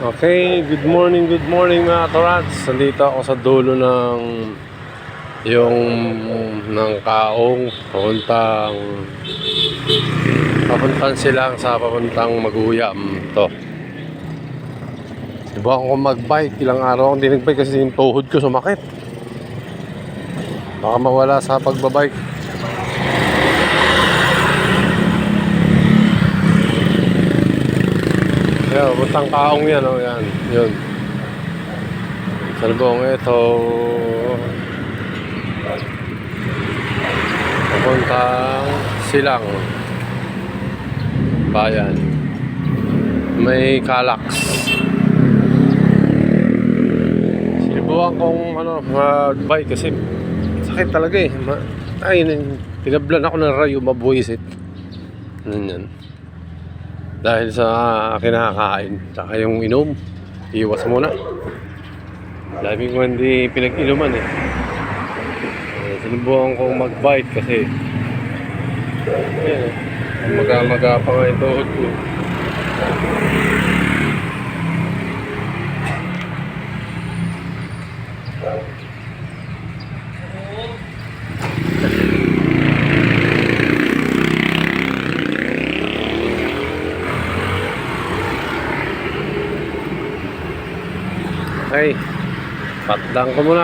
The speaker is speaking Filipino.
Okay, good morning mga karats. Nandito ako sa dulo ng Kaong papuntang silang sa papuntang Maguyam to. Diba ako magbike, ilang araw akong di nagbike kasi yung tuhod ko sumakit. Baka mawala sa pagbabike. Yan, papuntang Kaong yan, oh, yan, yun. Salbong ito. Papuntang silang bayan. May Calax. Sinubukan kong bike kasi sakit talaga eh. Tinablan ako ng rayo, mabuisit. Yan. Dahil sa kinakain, saka yung inom, iwas muna. Dami ko hindi pinag-inuman eh. Sinubukan kong mag-bike kasi maga pa nga yung tuhod ko. Ay, patdan ko muna.